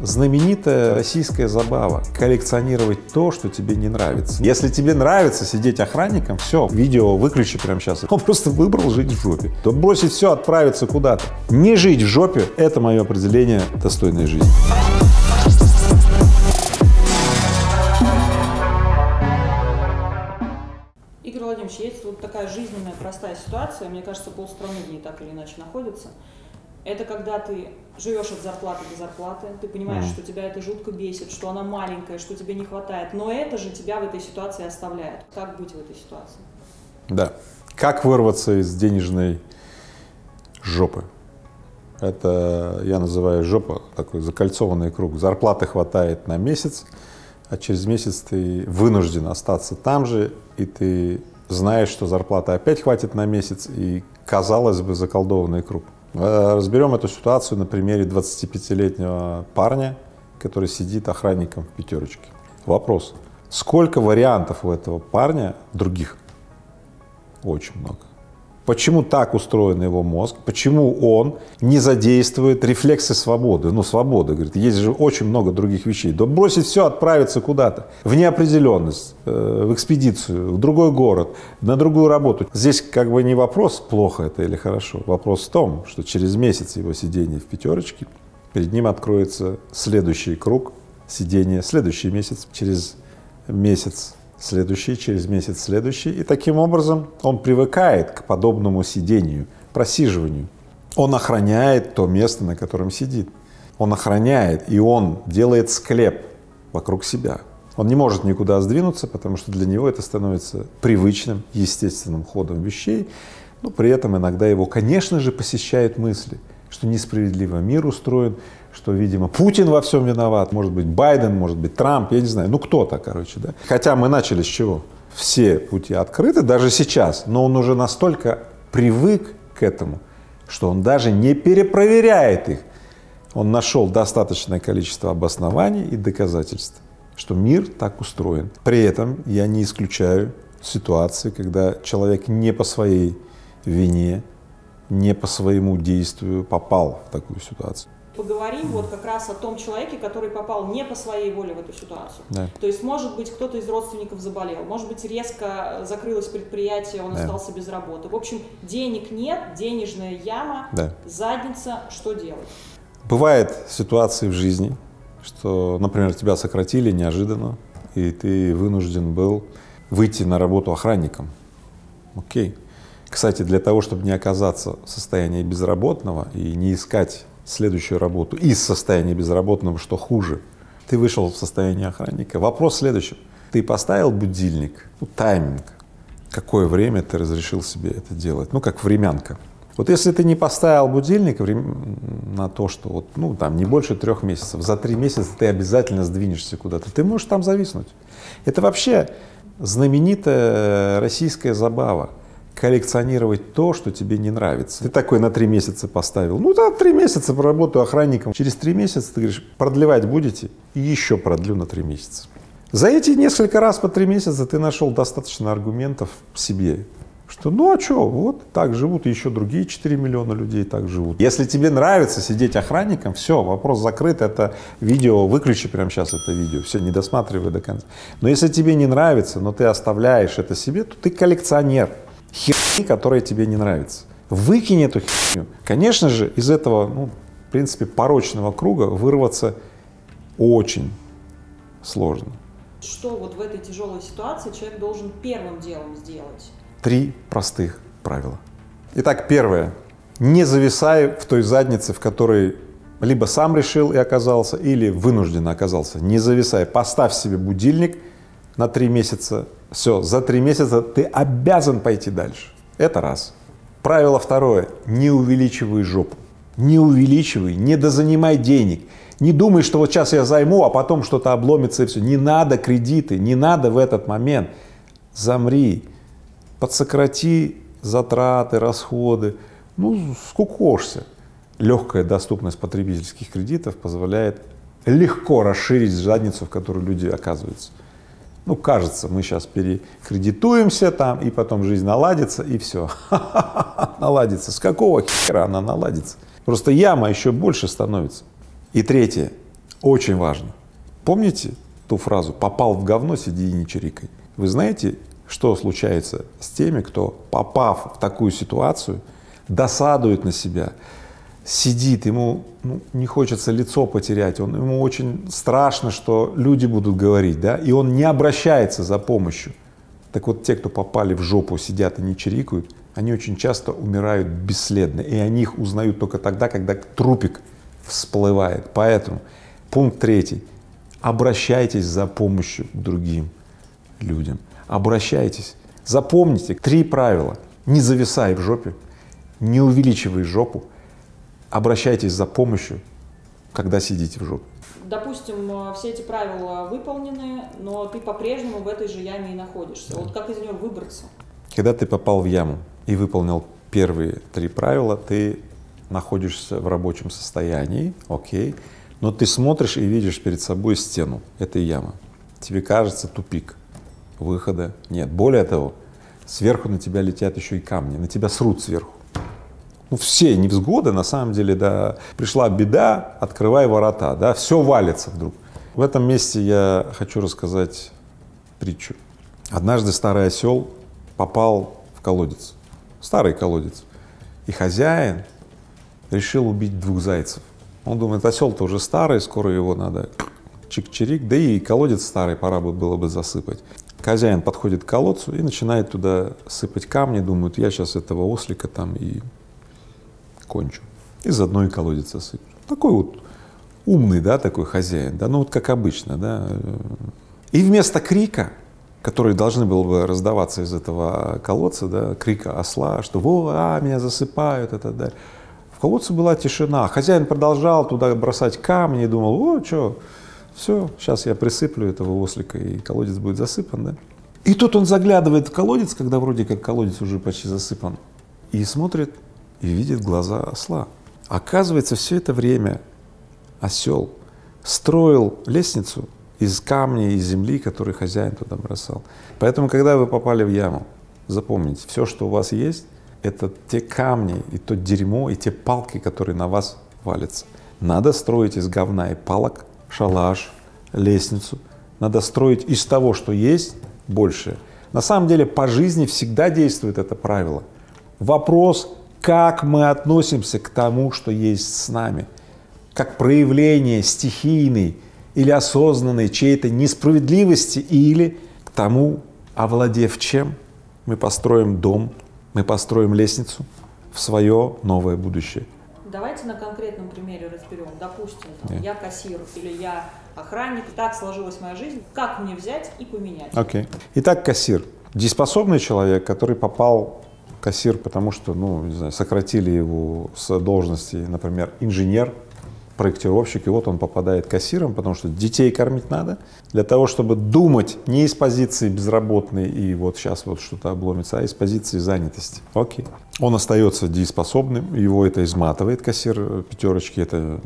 Знаменитая российская забава — коллекционировать то, что тебе не нравится. Если тебе нравится сидеть охранником, все, видео выключи прямо сейчас. Он просто выбрал жить в жопе. То бросить все, отправиться куда-то. Не жить в жопе — это мое определение достойной жизни. Игорь Владимирович, есть вот такая жизненная простая ситуация, мне кажется, полстраны в ней так или иначе находится. Это когда ты живешь от зарплаты до зарплаты, ты понимаешь, что тебя это жутко бесит, что она маленькая, что тебе не хватает, но это же тебя в этой ситуации оставляет. Как быть в этой ситуации? Да. Как вырваться из денежной жопы? Это я называю жопа, такой закольцованный круг. Зарплаты хватает на месяц, а через месяц ты вынужден остаться там же, и ты знаешь, что зарплаты опять хватит на месяц, и, казалось бы, заколдованный круг. Разберем эту ситуацию на примере 25-летнего парня, который сидит охранником в пятерочке. Вопрос: сколько вариантов у этого парня других? Очень много. Почему так устроен его мозг? Почему он не задействует рефлексы свободы? Ну, свобода, говорит, есть же очень много других вещей. Да бросить все, отправиться куда-то, в неопределенность, в экспедицию, в другой город, на другую работу. Здесь как бы не вопрос, плохо это или хорошо. Вопрос в том, что через месяц его сидения в пятерочке перед ним откроется следующий круг сидения, следующий месяц, через месяц следующий, через месяц следующий. И таким образом он привыкает к подобному сидению, просиживанию. Он охраняет то место, на котором сидит. Он охраняет, и он делает склеп вокруг себя. Он не может никуда сдвинуться, потому что для него это становится привычным, естественным ходом вещей. Но при этом иногда его, конечно же, посещают мысли, что несправедливо мир устроен, что, видимо, Путин во всем виноват, может быть, Байден, может быть, Трамп, я не знаю, ну кто-то, короче, да. Хотя мы начали с чего? Все пути открыты, даже сейчас, но он уже настолько привык к этому, что он даже не перепроверяет их. Он нашел достаточное количество обоснований и доказательств, что мир так устроен. При этом я не исключаю ситуации, когда человек не по своей вине, не по своему действию попал в такую ситуацию. Поговорим вот как раз о том человеке, который попал не по своей воле в эту ситуацию. Да. То есть, может быть, кто-то из родственников заболел, может быть, резко закрылось предприятие, он остался без работы. В общем, денег нет, денежная яма, задница, что делать? Бывают ситуации в жизни, что, например, тебя сократили неожиданно, и ты вынужден был выйти на работу охранником. Окей. Кстати, для того, чтобы не оказаться в состоянии безработного и не искать следующую работу из состояния безработного, что хуже, ты вышел в состояние охранника. Вопрос следующий: ты поставил будильник, тайминг, какое время ты разрешил себе это делать, ну как времянка. Вот если ты не поставил будильник на то, что вот, ну там не больше 3 месяцев, за 3 месяца ты обязательно сдвинешься куда-то, ты можешь там зависнуть. Это вообще знаменитая российская забава — коллекционировать то, что тебе не нравится. Ты такой на 3 месяца поставил, ну да, 3 месяца поработаю охранником. Через 3 месяца ты говоришь: продлевать будете? И еще продлю на 3 месяца. За эти несколько раз по 3 месяца ты нашел достаточно аргументов себе, что ну а что, вот так живут, и еще другие 4 миллиона людей так живут. Если тебе нравится сидеть охранником, все, вопрос закрыт, это видео, выключи прямо сейчас это видео, все, не досматривай до конца. Но если тебе не нравится, но ты оставляешь это себе, то ты коллекционер херни, которая тебе не нравится. Выкинь эту херню. Конечно же, из этого, ну, в принципе, порочного круга вырваться очень сложно. Что вот в этой тяжелой ситуации человек должен первым делом сделать? 3 простых правила. Итак, первое. Не зависай в той заднице, в которой либо сам решил и оказался, или вынужденно оказался. Не зависай. Поставь себе будильник на 3 месяца. Все, за 3 месяца ты обязан пойти дальше. Это раз. Правило второе. Не увеличивай жопу. Не увеличивай, не дозанимай денег. Не думай, что вот сейчас я займу, а потом что-то обломится и все. Не надо кредиты, не надо в этот момент. Замри, подсократи затраты, расходы. Ну, скукожься. Легкая доступность потребительских кредитов позволяет легко расширить задницу, в которой люди оказываются. Ну, кажется, мы сейчас перекредитуемся там, и потом жизнь наладится, и все. Наладится. С какого хера она наладится? Просто яма еще больше становится. И третье. Очень важно. Помните ту фразу «попал в говно, сиди и не чирикай»? Вы знаете, что случается с теми, кто, попав в такую ситуацию, досадует на себя, сидит, ему не хочется лицо потерять, ему очень страшно, что люди будут говорить, да, и он не обращается за помощью. Так вот, те, кто попали в жопу, сидят и не чирикают, они очень часто умирают бесследно, и они их узнают только тогда, когда трупик всплывает. Поэтому пункт 3. Обращайтесь за помощью к другим людям. Обращайтесь. Запомните 3 правила. Не зависай в жопе, не увеличивай жопу, обращайтесь за помощью, когда сидите в жопе. Допустим, все эти правила выполнены, но ты по-прежнему в этой же яме и находишься. Вот как из нее выбраться? Когда ты попал в яму и выполнил первые 3 правила, ты находишься в рабочем состоянии, окей, но ты смотришь и видишь перед собой стену этой ямы. Тебе кажется тупик, выхода нет. Более того, сверху на тебя летят еще и камни, на тебя срут сверху. Ну, все невзгоды, на самом деле, да, пришла беда, открывай ворота, да, все валится вдруг. В этом месте я хочу рассказать притчу. Однажды старый осел попал в колодец, старый колодец, и хозяин решил убить 2 зайцев. Он думает, осел-то уже старый, скоро его надо чик-чирик, да и колодец старый, пора было бы засыпать. Хозяин подходит к колодцу и начинает туда сыпать камни, думает, я сейчас этого ослика там и кончу. И заодно и колодец засыплю. Такой вот умный, да, такой хозяин, да, ну вот как обычно, да. И вместо крика, который должны был бы раздаваться из этого колодца, да, крика осла, что меня засыпают, это да. В колодце была тишина. Хозяин продолжал туда бросать камни и думал, что, все, сейчас я присыплю этого ослика, и колодец будет засыпан, да. И тут он заглядывает в колодец, когда вроде как колодец уже почти засыпан, и смотрит, и видит глаза осла. Оказывается, все это время осел строил лестницу из камней, из земли, которые хозяин туда бросал. Поэтому, когда вы попали в яму, запомните, все, что у вас есть, это те камни, и то дерьмо, и те палки, которые на вас валятся. Надо строить из говна и палок шалаш, лестницу. Надо строить из того, что есть, больше. На самом деле по жизни всегда действует это правило. Вопрос, как мы относимся к тому, что есть с нами, как проявление стихийной или осознанной чьей-то несправедливости, или к тому, овладев чем, мы построим дом, мы построим лестницу в свое новое будущее. Давайте на конкретном примере разберем. Допустим, я кассир или я охранник, и так сложилась моя жизнь. Как мне взять и поменять? Окей. Итак, кассир. Дееспособный человек, который попал кассир, потому что, не знаю, сократили его с должности, например, инженер, проектировщик, и вот он попадает кассиром, потому что детей кормить надо, для того, чтобы думать не из позиции безработной и вот сейчас вот что-то обломится, а из позиции занятости. Окей. Он остается дееспособным, его это изматывает, кассир пятерочки, это,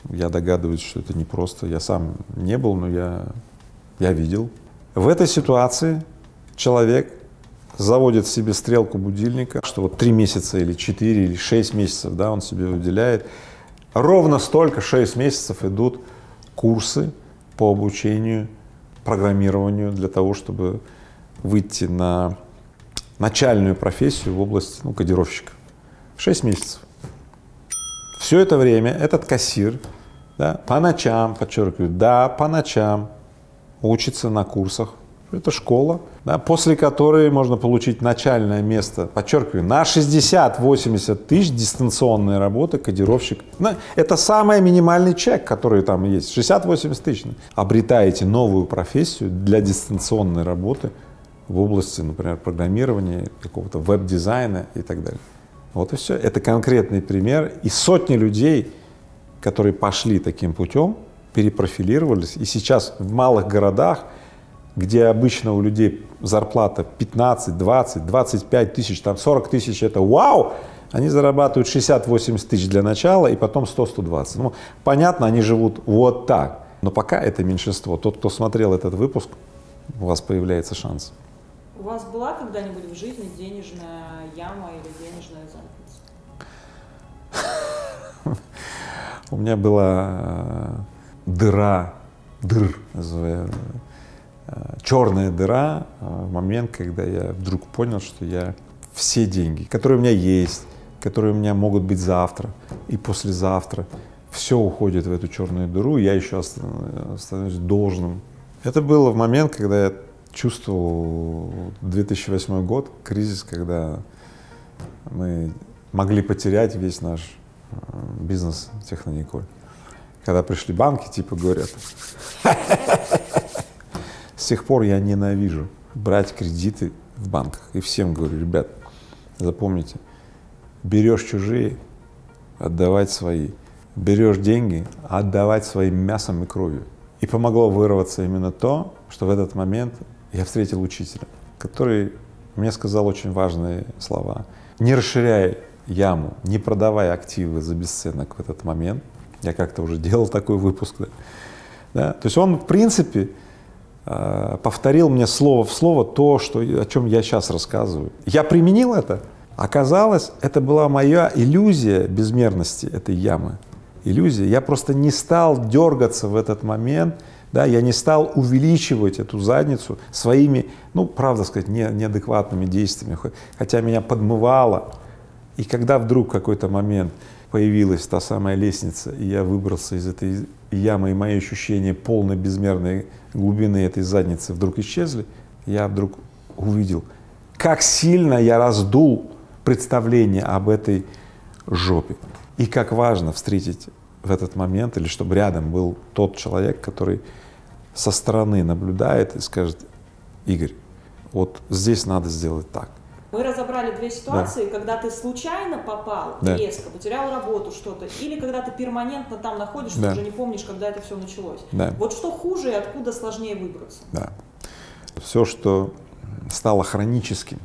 я догадываюсь, что это непросто, я сам не был, но я видел. В этой ситуации человек заводит себе стрелку будильника, что вот 3 месяца или 4 или 6 месяцев, да, он себе уделяет. Ровно столько, 6 месяцев идут курсы по обучению программированию для того, чтобы выйти на начальную профессию в области кодировщика. 6 месяцев. Все это время этот кассир, да, по ночам, подчеркиваю, да, по ночам учится на курсах. Это школа, да, после которой можно получить начальное место, подчеркиваю, на 60-80 тысяч дистанционной работы кодировщик. Это самый минимальный чек, который там есть, 60-80 тысяч. Обретаете новую профессию для дистанционной работы в области, например, программирования, какого-то веб-дизайна и так далее. Вот и все. Это конкретный пример. И сотни людей, которые пошли таким путем, перепрофилировались, и сейчас в малых городах, где обычно у людей зарплата 15, 20, 25 тысяч, там 40 тысяч — это вау, они зарабатывают 60-80 тысяч для начала и потом 100-120. Понятно, они живут вот так, но пока это меньшинство. Тот, кто смотрел этот выпуск, у вас появляется шанс. У вас была когда-нибудь в жизни денежная яма или денежная задница? У меня была черная дыра в момент, когда я вдруг понял, что я все деньги, которые у меня есть, которые у меня могут быть завтра и послезавтра, все уходит в эту черную дыру, я еще становлюсь должным. Это было в момент, когда я чувствовал 2008 год, кризис, когда мы могли потерять весь наш бизнес Технониколь. Когда пришли банки, типа говорят, с тех пор я ненавижу брать кредиты в банках. И всем говорю, ребят, запомните, берешь чужие, отдавать свои. Берешь деньги, отдавать своим мясом и кровью. И помогло вырваться именно то, что в этот момент я встретил учителя, который мне сказал очень важные слова. Не расширяй яму, не продавай активы за бесценок в этот момент. Я как-то уже делал такой выпуск. Да? То есть он, в принципе, повторил мне слово в слово то, о чем я сейчас рассказываю. Я применил это. Оказалось, это была моя иллюзия безмерности этой ямы. Иллюзия. Я просто не стал дергаться в этот момент, да, я не стал увеличивать эту задницу своими, ну, правда сказать, неадекватными действиями, хотя меня подмывало. И когда вдруг в какой-то момент появилась та самая лестница, и я выбрался из этой ямы, и мои ощущения полной безмерной глубины этой задницы вдруг исчезли, я вдруг увидел, как сильно я раздул представление об этой жопе. И как важно встретить в этот момент, или чтобы рядом был тот человек, который со стороны наблюдает и скажет: Игорь, вот здесь надо сделать так. Мы разобрали две ситуации, да. Когда ты случайно попал, да. Резко потерял работу, что-то, или когда ты перманентно там находишься, да. Уже не помнишь, когда это все началось. Да. Вот что хуже и откуда сложнее выбраться? Да. Все, что стало хроническим,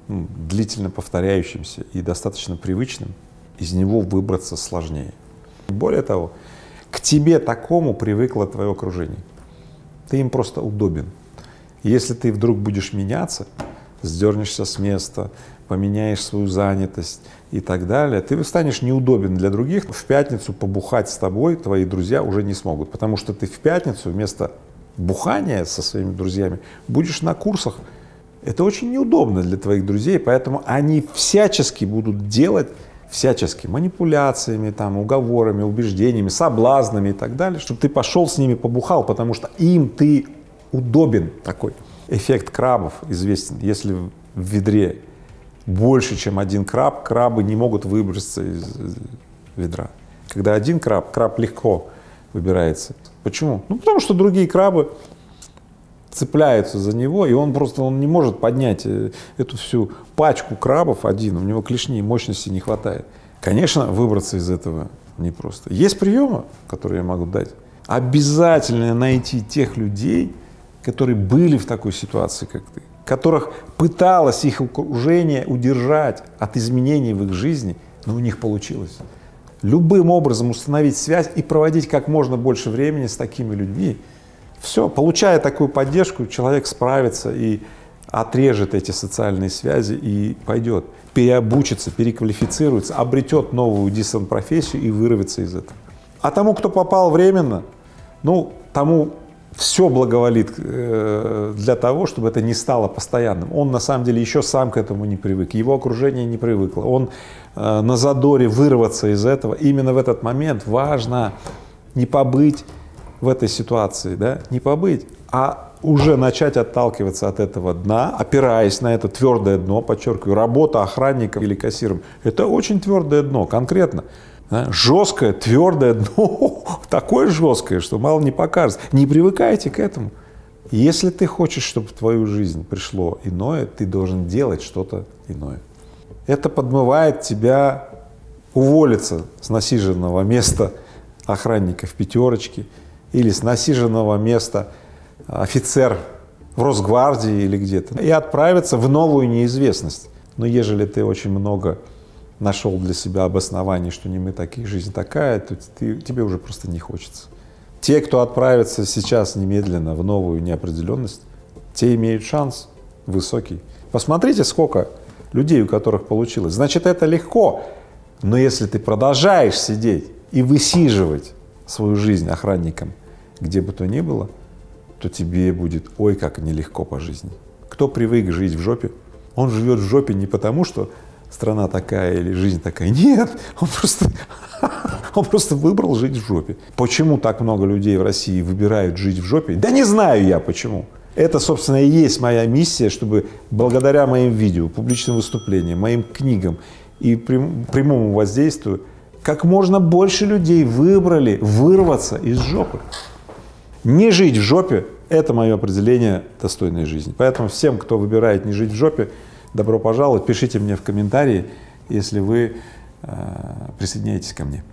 длительно повторяющимся и достаточно привычным, из него выбраться сложнее. Более того, к тебе такому привыкло твое окружение. Ты им просто удобен. Если ты вдруг будешь меняться, сдернешься с места, поменяешь свою занятость и так далее, ты станешь неудобен для других. В пятницу побухать с тобой твои друзья уже не смогут, потому что ты в пятницу вместо бухания со своими друзьями будешь на курсах. Это очень неудобно для твоих друзей, поэтому они всячески будут делать, манипуляциями, там, уговорами, убеждениями, соблазнами и так далее, чтобы ты пошел с ними побухал, потому что им ты удобен такой. Эффект крабов известен. Если в ведре больше, чем один краб, крабы не могут выбраться из ведра. Когда один краб легко выбирается. Почему? Ну, потому что другие крабы цепляются за него, и он не может поднять эту всю пачку крабов один, у него клешни и мощности не хватает. Конечно, выбраться из этого непросто. Есть приемы, которые я могу дать. Обязательно найти тех людей, которые были в такой ситуации, как ты, которых пыталось их окружение удержать от изменений в их жизни, но у них получилось. Любым образом установить связь и проводить как можно больше времени с такими людьми. Все, получая такую поддержку, человек справится и отрежет эти социальные связи и пойдет, переобучится, переквалифицируется, обретет новую профессию и вырвется из этого. А тому, кто попал временно, ну, тому все благоволит для того, чтобы это не стало постоянным. Он на самом деле еще сам к этому не привык, его окружение не привыкло. Он на задоре вырваться из этого. Именно в этот момент важно не побыть в этой ситуации, да, не побыть, а уже начать отталкиваться от этого дна, опираясь на это твердое дно, подчеркиваю, работа охранником или кассиром — это очень твердое дно, конкретно. Да, жесткое, твердое дно, такое жесткое, что мало не покажется. Не привыкайте к этому. Если ты хочешь, чтобы в твою жизнь пришло иное, ты должен делать что-то иное. Это подмывает тебя уволиться с насиженного места охранника в пятерочке или с насиженного места офицер в Росгвардии или где-то и отправиться в новую неизвестность. Но ежели ты очень много нашел для себя обоснований, что не мы такие, жизнь такая, то тебе уже просто не хочется. Те, кто отправится сейчас немедленно в новую неопределенность, те имеют шанс высокий. Посмотрите, сколько людей, у которых получилось. Значит, это легко. Но если ты продолжаешь сидеть и высиживать свою жизнь охранником, где бы то ни было, то тебе будет ой как нелегко по жизни. Кто привык жить в жопе, он живет в жопе не потому, что страна такая или жизнь такая. Нет, он просто выбрал жить в жопе. Почему так много людей в России выбирают жить в жопе? Да не знаю я почему. Это, собственно, и есть моя миссия, чтобы благодаря моим видео, публичным выступлениям, моим книгам и прямому воздействию как можно больше людей выбрали вырваться из жопы. Не жить в жопе – это мое определение достойной жизни. Поэтому всем, кто выбирает не жить в жопе, добро пожаловать. Пишите мне в комментарии, если вы присоединяетесь ко мне.